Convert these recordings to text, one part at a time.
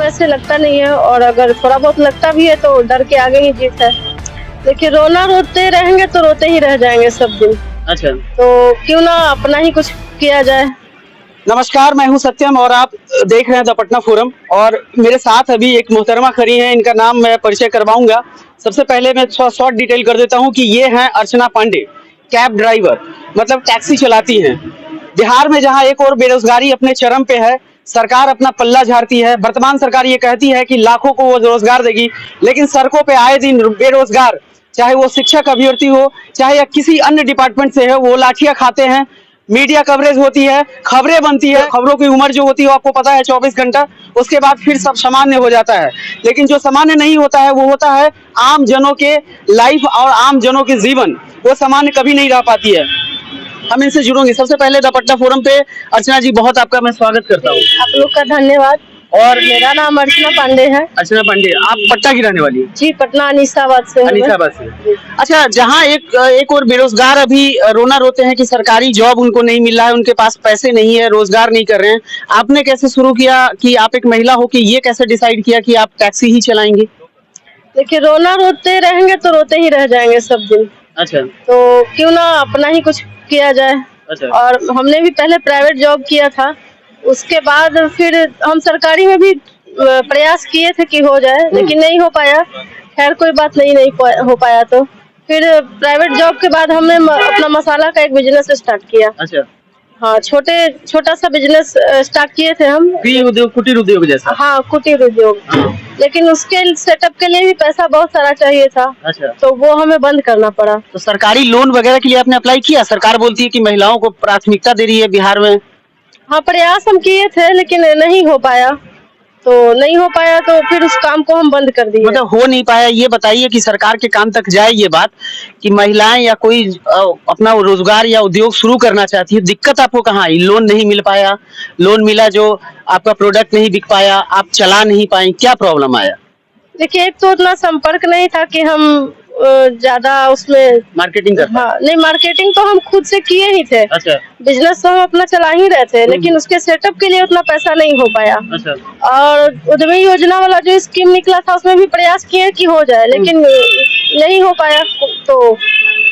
वैसे लगता नहीं है, और अगर थोड़ा बहुत लगता भी है तो डर के आगे ही जीत है। देखिए, रोना रोते रहेंगे तो रोते ही रह जाएंगे सब दिन। अच्छा, तो क्यों ना अपना ही कुछ किया जाए। नमस्कार, मैं हूं सत्यम और आप देख रहे हैं द पटना फोरम। और मेरे साथ अभी एक मोहतरमा खड़ी हैं, इनका नाम मैं परिचय करवाऊंगा। सबसे पहले मैं शॉर्ट डिटेल कर देता हूं कि ये हैं अर्चना पांडे, कैब ड्राइवर, मतलब टैक्सी चलाती हैं। बिहार में जहां एक और बेरोजगारी अपने चरम पे है, सरकार अपना पल्ला झाड़ती है। वर्तमान सरकार ये कहती है कि लाखों को वो रोजगार देगी, लेकिन सड़कों पे आए दिन बेरोजगार, चाहे वो शिक्षक अभ्यर्थी हो, चाहे या किसी अन्य डिपार्टमेंट से है, वो लाठियां खाते हैं। मीडिया कवरेज होती है, खबरें बनती है, खबरों की उम्र जो होती है वो आपको पता है 24 घंटा, उसके बाद फिर सब सामान्य हो जाता है। लेकिन जो सामान्य नहीं होता है वो होता है आम जनों के लाइफ और आम जनों के जीवन, वो सामान्य कभी नहीं रह पाती है। हम इनसे जुड़ेंगे। सबसे पहले द पटना फोरम पे अर्चना जी, बहुत आपका मैं स्वागत करता हूँ। आप लोग का धन्यवाद। और मेरा नाम अर्चना पांडे है। अर्चना पांडे, आप पटना की रहने वाली हैं? जी, पटना अनीसाबाद से। अनीसाबाद से। अच्छा, जहाँ एक और बेरोजगार अभी रोना रोते हैं कि सरकारी जॉब उनको नहीं मिल रहा है, उनके पास पैसे नहीं है, रोजगार नहीं कर रहे हैं, आपने कैसे शुरू किया कि आप एक महिला हो कि ये कैसे डिसाइड किया कि आप टैक्सी ही चलाएंगी? देखिए, रोना रोते रहेंगे तो रोते ही रह जाएंगे सब दिन। अच्छा, तो क्यों ना अपना ही कुछ किया जाए। अच्छा, और हमने भी पहले प्राइवेट जॉब किया था, उसके बाद फिर हम सरकारी में भी प्रयास किए थे कि हो जाए, लेकिन नहीं हो पाया। खैर, कोई बात नहीं हो पाया तो फिर प्राइवेट जॉब के बाद हमने अपना मसाला का एक बिजनेस स्टार्ट किया। अच्छा, हाँ, छोटा सा बिजनेस स्टार्ट किए थे हम। उद्योग, कुटीर उद्योग जैसा? हाँ, कुटीर उद्योग। हाँ। लेकिन उसके सेटअप के लिए भी पैसा बहुत सारा चाहिए था। अच्छा, तो वो हमें बंद करना पड़ा। तो सरकारी लोन वगैरह के लिए आपने अप्लाई किया? सरकार बोलती है कि महिलाओं को प्राथमिकता दे रही है बिहार में। हाँ, प्रयास हम किए थे, लेकिन नहीं हो पाया। तो फिर उस काम को हम बंद कर दिए। मतलब हो नहीं पाया। ये बताइए कि सरकार के कान तक जाए ये बात कि महिलाएं या कोई अपना रोजगार या उद्योग शुरू करना चाहती है, दिक्कत आपको कहाँ आई? लोन नहीं मिल पाया, लोन मिला जो आपका प्रोडक्ट नहीं बिक पाया, आप चला नहीं पाए, क्या प्रॉब्लम आया? देखिए, एक तो उतना संपर्क नहीं था कि हम ज्यादा उसमें मार्केटिंग कर। हाँ, नहीं, मार्केटिंग तो हम खुद से किए ही थे। अच्छा, बिजनेस तो हम अपना चला ही रहे थे, लेकिन उसके सेटअप के लिए उतना पैसा नहीं हो पाया। अच्छा, और उद्यमी योजना वाला जो स्कीम निकला था उसमें भी प्रयास किए कि हो जाए, लेकिन नहीं हो पाया। तो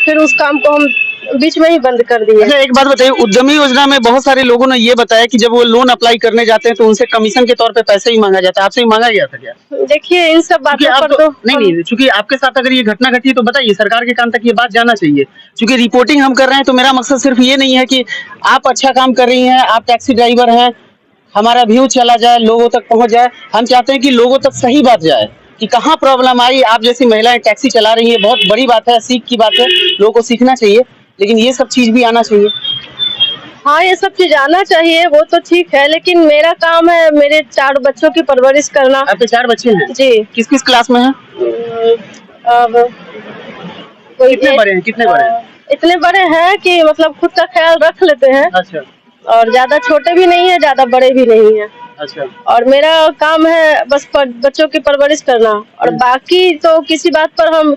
फिर उस काम को हम बीच में ही बंद कर दिए। अच्छा, एक बात बताइए, उद्यमी योजना में बहुत सारे लोगों ने ये बताया कि जब वो लोन अप्लाई करने जाते हैं तो उनसे कमीशन के तौर पे पैसे ही मांगा जाता है। आपसे ही मांगा गया था क्या? देखिए, इन सब बातों पर तो नहीं, चूंकि आपके साथ अगर ये घटना घटी है तो बताइए, सरकार के कान तक ये बात जाना चाहिए। चूंकि रिपोर्टिंग हम कर रहे हैं तो मेरा मकसद सिर्फ ये नहीं है कि आप अच्छा काम कर रही हैं, आप टैक्सी ड्राइवर हैं, हमारा व्यू चला जाए, लोगों तक पहुंच जाए। हम चाहते हैं कि लोगों तक सही बात जाए कि कहाँ प्रॉब्लम आई। आप जैसी महिलाएं टैक्सी चला रही है, बहुत बड़ी बात है, सीख की बात है, लोगों को सीखना चाहिए, लेकिन ये सब चीज भी आना चाहिए। हाँ, ये सब चीज आना चाहिए, वो तो ठीक है, लेकिन मेरा काम है मेरे 4 बच्चों की परवरिश करना। आपके 4 बच्चे हैं? जी। किस किस क्लास में हैं? अब कोई कितने बड़े हैं? कितने बड़े हैं? इतने बड़े हैं कि मतलब खुद का ख्याल रख लेते हैं। अच्छा, और ज्यादा छोटे भी नहीं है, ज्यादा बड़े भी नहीं है। अच्छा, और मेरा काम है बस बच्चों की परवरिश करना, और बाकी तो किसी बात पर हम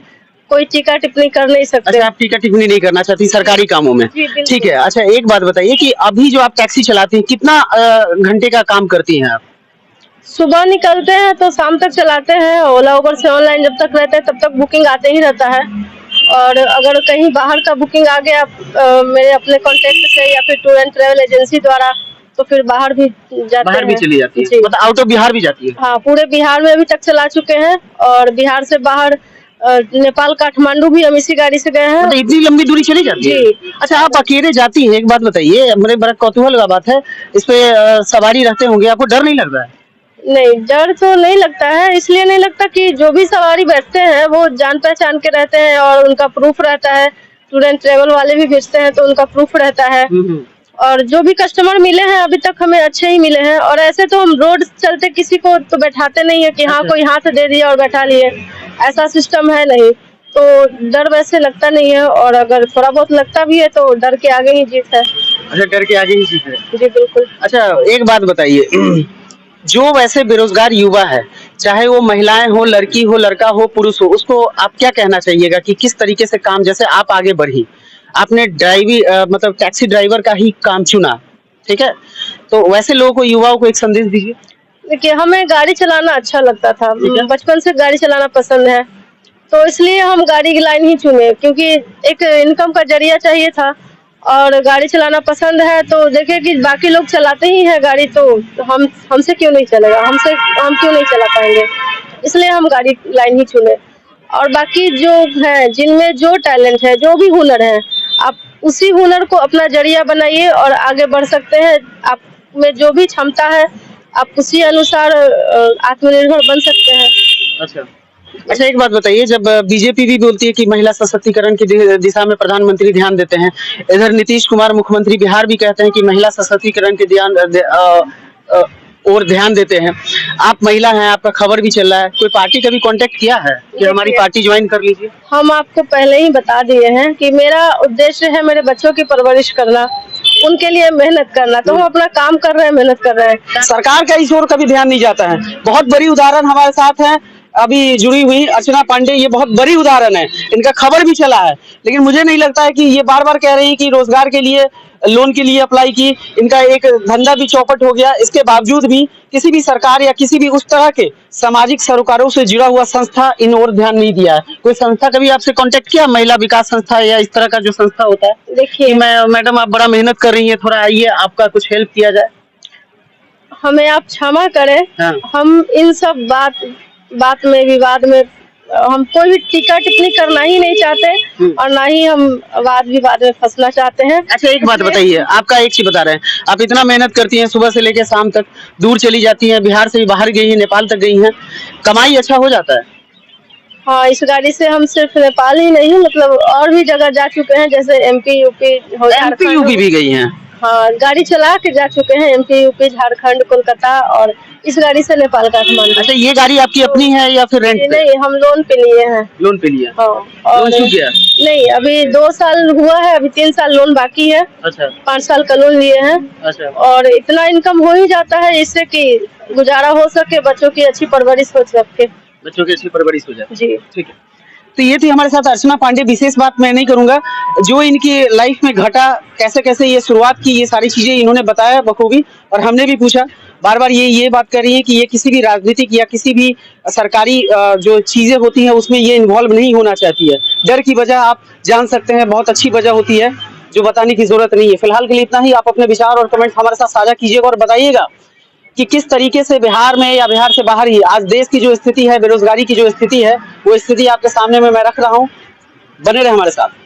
कोई टीका टिप्पणी कर नहीं सकते। अच्छा, आप टीका टिप्पणी नहीं करना चाहती सरकारी कामों में? ठीक है। अच्छा, एक बात बताइए कि अभी जो आप टैक्सी चलाती हैं, कितना घंटे का काम करती हैं आप? सुबह निकलते हैं तो शाम तक चलाते हैं। ओला उबर से ऑनलाइन जब तक रहते हैं तब तक बुकिंग आते ही रहता है। और अगर कहीं बाहर का बुकिंग आ गया मेरे अपने कॉन्टेक्ट से या फिर टूर एंड ट्रेवल एजेंसी द्वारा, तो फिर बाहर भी जाते हैं। बाहर भी चली जाती है? मतलब आउट ऑफ बिहार भी जाती है? हाँ, पूरे बिहार में अभी तक चला चुके हैं, और बिहार से बाहर नेपाल काठमांडू भी हम इसी गाड़ी से गए हैं। मतलब इतनी लंबी दूरी चली जाती है? जी। अच्छा, आप अकेले जाती हैं? एक बात बताइए, मेरे बड़ा कौतूहल का बात है, इस पे सवारी रहते होंगे, आपको डर नहीं लगता है? नहीं, डर तो नहीं लगता है। इसलिए नहीं लगता कि जो भी सवारी बैठते हैं वो जान पहचान के रहते हैं और उनका प्रूफ रहता है। टूर एंड ट्रेवल वाले भी भेजते हैं तो उनका प्रूफ रहता है। और जो भी कस्टमर मिले हैं अभी तक हमें अच्छे ही मिले हैं। और ऐसे तो हम रोड चलते किसी को तो बैठाते नहीं है कि हाँ कोई हाथ दे दिया और बैठा लिए, ऐसा सिस्टम है नहीं। तो डर वैसे लगता नहीं है, और अगर थोड़ा बहुत लगता भी है तो डर के आगे ही जीत है। अच्छा, डर के आगे ही जीत है? जी बिल्कुल। अच्छा, एक बात बताइए, जो वैसे बेरोजगार युवा है, चाहे वो महिलाएं हो, लड़की हो, लड़का हो, पुरुष हो, उसको आप क्या कहना चाहिएगा कि किस तरीके से काम, जैसे आप आगे बढ़ी, आपने मतलब टैक्सी ड्राइवर का ही काम चुना, ठीक है, तो वैसे लोगों को, युवाओं को एक संदेश दीजिए। देखिए, हमें गाड़ी चलाना अच्छा लगता था, ठीक है। बचपन से गाड़ी चलाना पसंद है, तो इसलिए हम गाड़ी की लाइन ही चुने, क्योंकि एक इनकम का जरिया चाहिए था और गाड़ी चलाना पसंद है। तो देखिए कि बाकी लोग चलाते ही हैं गाड़ी, तो हमसे क्यों नहीं चलेगा, हम क्यों नहीं चला पाएंगे, इसलिए हम गाड़ी लाइन ही चुने। और बाकी जो है, जिनमें जो टैलेंट है, जो भी हुनर है, आप उसी हुनर को अपना जरिया बनाइए और आगे बढ़ सकते हैं। आप में जो भी क्षमता है, आप उसी अनुसार आत्मनिर्भर बन सकते हैं। अच्छा, एक बात बताइए, जब बीजेपी भी बोलती है कि महिला सशक्तिकरण की दिशा में प्रधानमंत्री ध्यान देते हैं, इधर नीतीश कुमार मुख्यमंत्री बिहार भी कहते हैं कि महिला सशक्तिकरण के और ध्यान देते हैं। आप महिला हैं, आपका खबर भी चल रहा है, कोई पार्टी का भी कांटेक्ट किया है कि हमारी पार्टी ज्वाइन कर लीजिए? हम आपको पहले ही बता दिए हैं कि मेरा उद्देश्य है मेरे बच्चों की परवरिश करना, उनके लिए मेहनत करना, तो हम अपना काम कर रहे हैं, मेहनत कर रहे हैं। सरकार का इस ओर कभी ध्यान नहीं जाता है। बहुत बड़ी उदाहरण हमारे साथ है अभी जुड़ी हुई अर्चना पांडे, ये बहुत बड़ी उदाहरण है, इनका खबर भी चला है, लेकिन मुझे नहीं लगता है कि ये बार बार कह रही है कि रोजगार के लिए, लोन के लिए अप्लाई की, इनका एक धंधा भी चौपट हो गया, इसके बावजूद भी किसी भी सरकार या किसी भी उस तरह के सामाजिक सरोकारों से जुड़ा हुआ संस्था इन ओर ध्यान नहीं दिया है। कोई संस्था कभी आपसे कांटेक्ट किया, महिला विकास संस्था या इस तरह का जो संस्था होता है? देखिए, मैडम आप बड़ा मेहनत कर रही है, थोड़ा आइए आपका कुछ हेल्प किया जाए। हमें आप क्षमा करें, हाँ। हम इन सब बात में, विवाद में हम कोई भी टीका टिप्पणी करना ही नहीं चाहते और ना ही हम वाद विवाद में फंसना चाहते हैं। अच्छा, एक बात बताइए, आपका एक चीज बता रहे हैं, आप इतना मेहनत करती हैं, सुबह से लेकर शाम तक दूर चली जाती हैं, बिहार से भी बाहर गई हैं, नेपाल तक गई हैं, कमाई अच्छा हो जाता है? हाँ, इस गाड़ी से हम सिर्फ नेपाल ही नहीं, मतलब और भी जगह जा चुके हैं, जैसे एमपी यूपी हो, एमपी यूपी भी गई हैं? हाँ, गाड़ी चला के जा चुके हैं, एमपी यूपी, झारखंड, कोलकाता, और इस गाड़ी से नेपाल, काठमांडू। अच्छा, ये गाड़ी आपकी अपनी है या फिर रेंट पे? नहीं, हम लोन पे लिए हैं। लोन पे लिया? हाँ, और लोन गया? नहीं, अभी 2 साल हुआ है, अभी 3 साल लोन बाकी है। अच्छा। 5 साल का लोन लिए हैं। अच्छा। और इतना इनकम हो ही जाता है इससे कि गुजारा हो सके, बच्चों की अच्छी परवरिश हो सके। बच्चों की अच्छी परवरिश हो जाए। जी, ठीक है। तो ये थी हमारे साथ अर्चना पांडे। विशेष बात मैं नहीं करूंगा, जो इनकी लाइफ में घटा, कैसे कैसे ये शुरुआत की, ये सारी चीजें इन्होंने बताया बखूबी, और हमने भी पूछा। बार बार ये बात कर रही है कि ये किसी भी राजनीतिक या किसी भी सरकारी जो चीजें होती हैं उसमें ये इन्वॉल्व नहीं होना चाहती है। डर की वजह आप जान सकते हैं, बहुत अच्छी वजह होती है जो बताने की जरूरत नहीं है। फिलहाल के लिए इतना ही। आप अपने विचार और कमेंट्स हमारे साथ साझा कीजिएगा और बताइएगा कि किस तरीके से बिहार में या बिहार से बाहर ही आज देश की जो स्थिति है, बेरोजगारी की जो स्थिति है, वो स्थिति आपके सामने में मैं रख रहा हूँ। बने रहे हमारे साथ।